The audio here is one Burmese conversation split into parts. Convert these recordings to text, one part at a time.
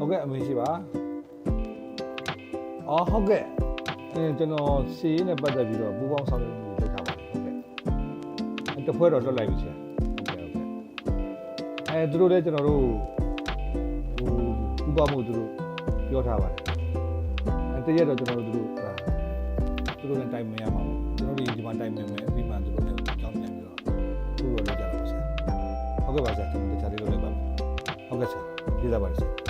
ဟုတ်ကဲ့အမေရှိပါအော်ဟုတ်ကဲ့ကျွန်တော်စီးရေးနဲ့ပတ်သက်ပြီးတော့ပူပေါင်းဆောင်ရွက်မှုလုပ်ထားပါတယ်ဟုတ်ကဲ့တစ်ဖွဲ့တော့တွက်လိုက်ပြီဆရာဟုတ်ကဲ့သူတို့လည်းကျွန်တော်တို့ပူပေါင်းမှုသူတို့ပြောထားပါတယ်တရက်တော့ကျွန်တော်တို့သူတို့လည်းတိုင်မရမှာပေါ့ကျွန်တော်တို့ဒီမှာတိုင်မယ်ပြီးမှသူတို့လည်းကြောင်းပြန်ပြီးတော့သူတို့လည်းကြတော့ဆရာဟုတ်ကဲ့ပါဆရာကျွန်တော်တခြားလေးလုပ်လိုက်ပါမယ်ဟုတ်ကဲ့ဆရာကျေးဇူးပါတယ်ဆရာ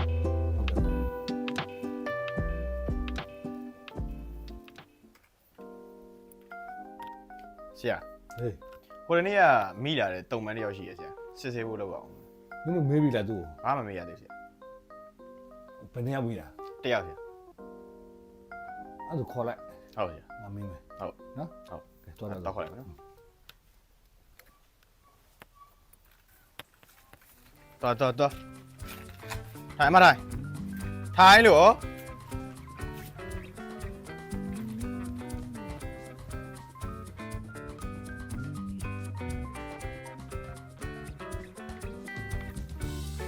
ဆရာဟေးဟိုနေ့ကမိလာတဲ့တုံမန်းတယောက်ရှိရဆရာစစ်ဆေးဖို့လုပ်အောင်မင်းတို့မေးပြီလားသူ့ကိုဘာမှမမေးရသေးဆရာဘယ်နှစ်ယောက်ပြီလားတယောက်ဆရာအဲ့ဒါခေါ်လိုက်ဟုတ်ဆရာငါမင်းမယ်ဟုတ်နော်ဟုတ်ကဲတော်တော့ခေါ်လိုက်မယ်နော်တော်ထိုင်မထိုင်လို့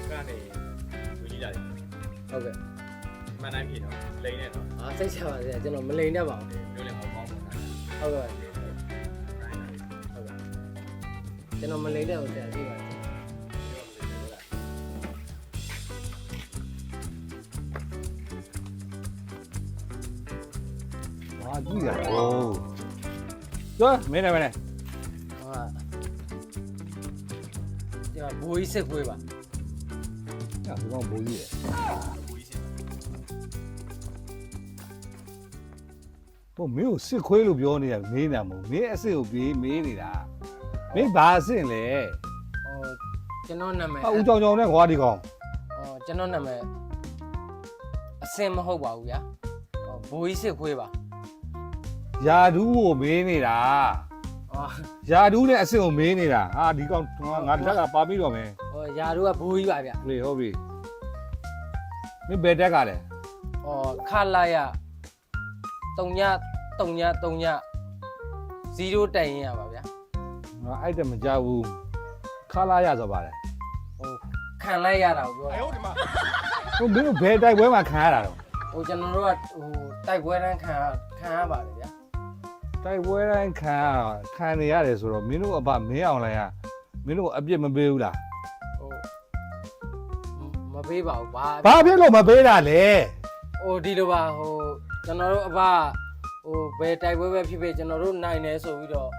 ကနေလူကြီးလာတယ်ဟုတ်ကဲ့မှန်တိုင်းပြီနော်လိန်နဲ့နော်စိတ်ချပါစေကျွန်တော်မလိန်တတ်ပါဘူးမျိုးလည်းမကောင်းဘူးဟုတ်ကဲ့ကျွန်တော်မလိန်တတ်ဘူးဆရာသိပါတယ်ဟာကြည့်ရအောင်ကျော်မင်းနဲ့ဟာဒီဘိုးကြီးစစ်ခွေးပါအဲ့ဒါကဘိုးကြီးရယ်ဘိုးမင်းကိုစစ်ခွေးလို့ပြောနေရမေးနေမှာမင်းအစ်စ်ကိုပြေးမေးနေတာမင်းဘာအစ်စ်လဲကျွန်တော်နာမည်ဦးကြောင်ကြောင်နဲ့ခွာဒီကောင်ကျွန်တော်နာမည်အစင်မဟုတ်ပါဘူးဗျာဘိုးကြီးစစ်ခွေးပါယာဒူးကိုမေးနေတာယာဒူးနဲ့အစ်စ်ကိုမေးနေတာဟာဒီကောင်ငါတက်ကပါပြီးတော့မယ်ယာဒူးကဘိုးကြီးပါဗျလေဟုတ်ပြီမင်းဘယ်တက်ကလဲခလာရ3ည0တိုင်ရင်ရပါဗျာငါအဲ့တက်မကြောက်ဘူးခလာရဆိုပါတယ်ခံလိုက်ရတာကိုပြောဟုတ်ဒီမှာမင်းတို့ဘယ်တိုက်ပွဲမှာခံရတာတော့ကျွန်တော်တို့ကတိုက်ပွဲတန်းခံရပါတယ်ဗျာတိုက်ပွဲတိုင်းခံနေရတယ်ဆိုတော့မင်းတို့အဘမင်းအောင်လိုက်ရမင်းတို့အပြစ်မပေးဘူးလားမပေးပါဘူးဘာဖြစ်လို့မပေးတာလဲဒီလိုပါကျွန်တော်တို့အဘဘယ်တိုက်ပွဲပဲဖြစ်ဖြစ်ကျွန်တော်တို့နိုင်တယ်ဆိုပြီးတော့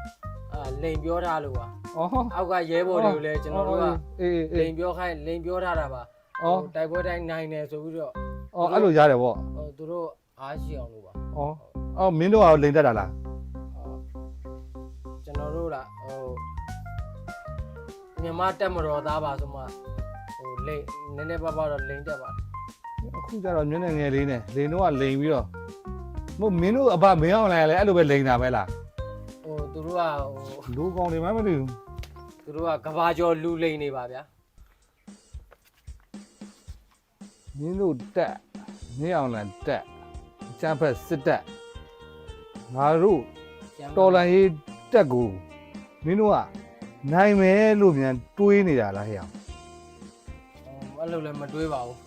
လိန်ပြောထားလို့ပါအောက်ကရဲဘော်တွေကိုလည်းကျွန်တော်တို့ကလိန်ပြောထားတာပါတိုက်ပွဲတိုင်းနိုင်တယ်ဆိုပြီးတော့အဲ့လိုရတယ်ဗောသူတို့အားရှိအောင်လို့ပါမင်းတို့ကလိန်တတ်တာလားကျွန်တော်တို့လားမြန်မာတက်မတော်သားပါဆိုမှလိန်နည်းနည်းပါးပါတော့လိန်တက်ပါအခုကျတော့ညနေငယ်လေးနဲ့လိန်တော့ကလိန်ပြီးတော့မင်းတို့အဘမင်းအောင်လိုက်ရလဲအဲ့လိုပဲလိန်တာပဲလားသူတို့ကလူကောင်းတွေမှမသိဘူးသူတို့ကကဘာကျော်လူလိန်နေပါဗျာမင်းတို့တက်မင်းအောင်လိုက်တက်ကျန်းဖက်စစ်တက်ငါတို့တော်လန်ရေးတက်ကိုမင်းတို့ကနိုင်မယ်လို့မြန်တွေးနေတာလားဟဲ့အောင်အဲ့လိုလည်းမတွေးပါဘူး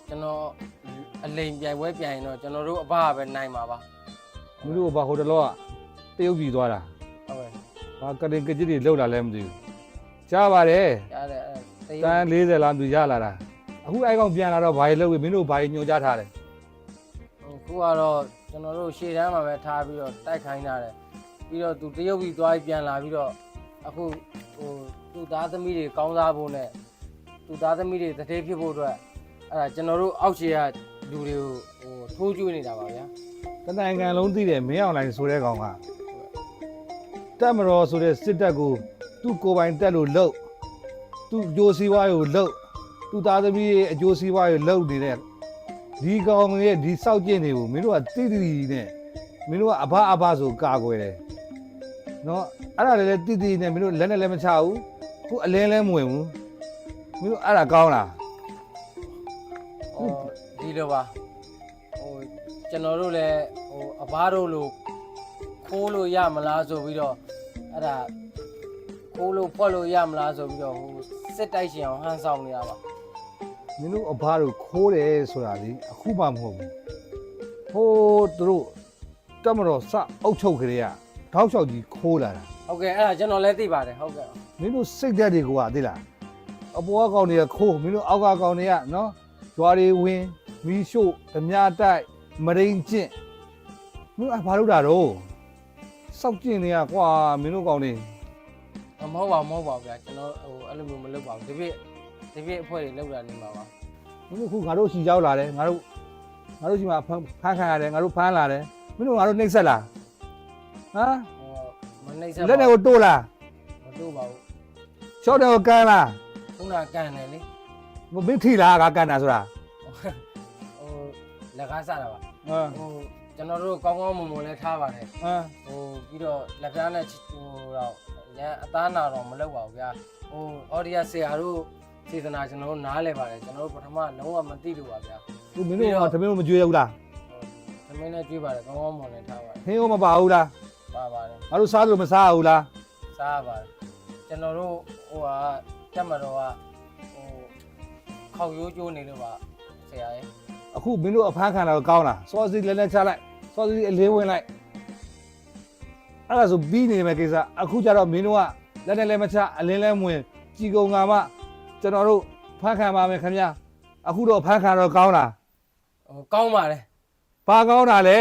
ကျွန်တော်အလိန်ပြိုင်ပွဲပြိုင်တော့ကျွန်တော်တို့အဘကပဲနိုင်မှာပါမင်းတို့ကဟိုတလောကတရုတ်ပြည်သွားတာဟုတ်ကဲ့ဘာကတင်ကကြစ်တွေလောက်လာလဲမသိဘူးကြားပါတယ်ရတယ်တန်း40လားသူရလာတာအခုအဲ့ကောင်ပြန်လာတော့ဘာကြီးလုပ်ပြီမင်းတို့ဘာကြီးညွှန်ကြားထားတယ်ခုကတော့ကျွန်တော်တို့ရှေ့တန်းမှာပဲထားပြီးတော့တိုက်ခိုင်းထားတယ်ပြီးတော့သူတရုတ်ပြည်သွားပြီးပြန်လာပြီးတော့အခုသူ့သားသမီးတွေကောင်းစားဖို့နဲ့သူ့သားသမီးတွေတတိဖြစ်ဖို့အတွက်အဲ့ဒါကျွန်တော်တို့အောက်ခြေကလူတွေကိုထိုးကျွေးနေတာပါဗျာတနိုင်ငံလုံးသိတယ်မင်းအောင်လိုင်းဆိုတဲ့ကောင်ကတက်မတော်ဆိုတဲ့စစ်တပ်ကိုသူ့ကိုယ်ပိုင်တက်လို့လှုပ်သူ့အကျိုးစီးပွားကိုလှုပ်သူ့သားသမီးရဲ့အကျိုးစီးပွားကိုလှုပ်နေတဲ့ဒီကောင်ရဲ့ဒီစောက်ကျင့်တွေကိုမင်းတို့ကတိတိနဲ့မင်းတို့ကအဘဆိုကာကွယ်တယ်နော်အဲ့ဒါလည်းတိတိနဲ့မင်းတို့လက်နဲ့လည်းမချဘူးခုအလင်းလည်းမဝင်ဘူးမင်းတို့အဲ့ဒါကောင်းလားဒီလိုပါကျွန်တော်တို့လည်းအဘတို့လိုခိုးလို့ရမလားဆိုပြီးတော့အဲ့ဒါခိုးလို့ဖွက်လို့ရမလားဆိုပြီးတော့စစ်တိုက်ရှင်အောင်ဟန်ဆောင်နေတာပါ မင်းတို့အဘတို့ခိုးတယ်ဆိုတာလေအခုမှမဟုတ်ဘူးဟိုးသူတို့တက်မတော်စအုပ်ချုပ်ကလေးကထောက်လျှောက်ကြီးခိုးလာတာ ဟုတ်ကဲ့အဲ့ဒါကျွန်တော်လည်းသိပါတယ်ဟုတ်ကဲ့ မင်းတို့စိတ်ဓာတ်တွေကသိလားအပေါ်ကောင်တွေကခိုးမင်းတို့အောက်ကကောင်တွေကနော်ကြွားတွေဝင်မီးရှို့ဓမြတိုက်မရိန်ကျင့်မင်းဘာလုပ်တာတော့စောက်ကျင့်နေရကွာမင်းတို့ကောင်တွေ မဟုတ်ပါဗျာကျွန်တော်ဟိုအဲ့လိုမျိုးမလုပ်ပါဘူးဒီပြည့်အဖွဲ့တွေလောက်တာနေမှာပါ မင်းတို့ခုငါတို့ရှီရောက်လာတယ်ငါတို့ရှိမှာဖမ်းခံရတယ်ငါတို့ဖမ်းလာတယ်မင်းတို့ငါတို့နှိမ့်ဆက်လားဟမ် မနှိမ့်ဆက် လက်နဲ့ကိုတိုးလား မတို့ပါဘူး ချော့တယ်ကိုကန်လား ခုနကန်တယ်လေ မင်းထိလားကကန်တာဆိုတာ ဟိုလက်ကားစားတာပါ ဟမ် ဟိုကျွန်တော်တို့ကောင်းကောင်းမွန်မွန်လည်းထားပါတယ် ဟမ် ဟိုပြီးတော့လက်ပြားနဲ့ဟိုတော့ရန်အသားနာတော့မလုပ်ပါဘူးဗျာဟိုအော်ဒီယာဆရာတို့စေတနာကျွန်တော်တို့နားလဲပါတယ်ကျွန်တော်တို့ပထမလုံးဝမသိလို့ပါဗျာ သူမင်းတို့ကသမင်းတို့မကြွေးဘူးလား သမင်းနဲ့ကြွေးပါတယ်ကောင်းကောင်းမွန်လည်းထားပါတယ် ဟင်းရောမပါဘူးလား ပါပါတယ် ငါတို့စားလို့မစားဘူးလား စားပါတယ်ကျွန်တော်တို့ဟိုဟာတက်မတော်ကဟိုခေါက်ရိုးကျိုးနေလို့ပါဆရာရဲ့ အခုမင်းတို့အဖမ်းခံတာကိုကောင်းလားစောစီလက်ချလိုက်စောစီအလေးဝင်လိုက်အဲ့ဒါဆိုပြီးနေမယ်ကိစ္စအခုကျတော့မင်းတို့ကလက်နဲ့လည်းမချအလင်းလည်းမဝင်ကြည်ကုန်ငါမကျွန်တော်တို့ဖမ်းခံပါမယ်ခင်ဗျာအခုတော့ဖမ်းခံတော့ကောင်းလား ဟိုကောင်းပါတယ် ဘာကောင်းတာလဲ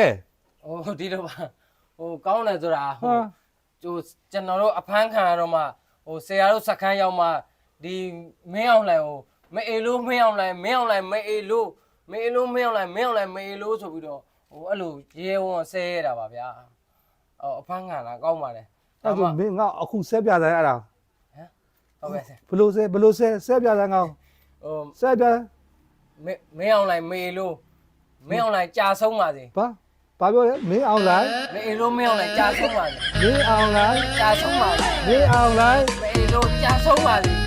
ဟိုဒီလိုပါဟိုကောင်းတယ်ဆိုတာဟို ဟာ ကျိုးကျွန်တော်တို့အဖမ်းခံရတော့မှဟိုဆရာတို့စခန်းရောက်မှဒီမင်းအောင်လှိုင်ဟိုမအေလို့မင်းအောင်လှိုင်မအေလို့မင်းအောင်လှိုင်မအေလို့ဆိုပြီးတော့ဟိုအဲ့လိုရဲဝံဆဲရတာပါဗျာဟိုအဖမ်းခံတာကောင်းပါတယ် အဲ့ဒါမင်းငါအခုဆက်ပြတယ်အဲ့ဒါ ဟုတ်ကဲ့ဆရာ ဘလို့ဆက်ပြတယ်ငါ ဟို ဆက်ပြ မင်းအောင်လှိုင်မအေလို့မင်းအောင်လှိုင်ကြာဆုံးပါစေ ဘာပြောလဲမင်းအောင်လိုက် မအေလို့မင်းအောင်လှိုင်ကြာဆုံးပါစေ မင်းအောင်လိုက် ကြာဆုံးပါစေ မင်းအောင်လိုက် မအေလို့ကြာဆုံးပါစေ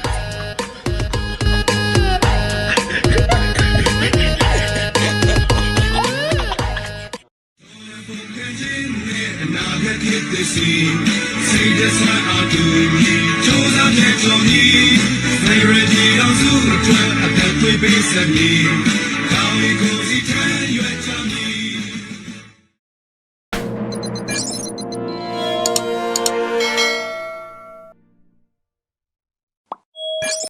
Say this one I'll do me. Chose I'm here to me. Say ready, I'll do it. I bet we be set me. How we go,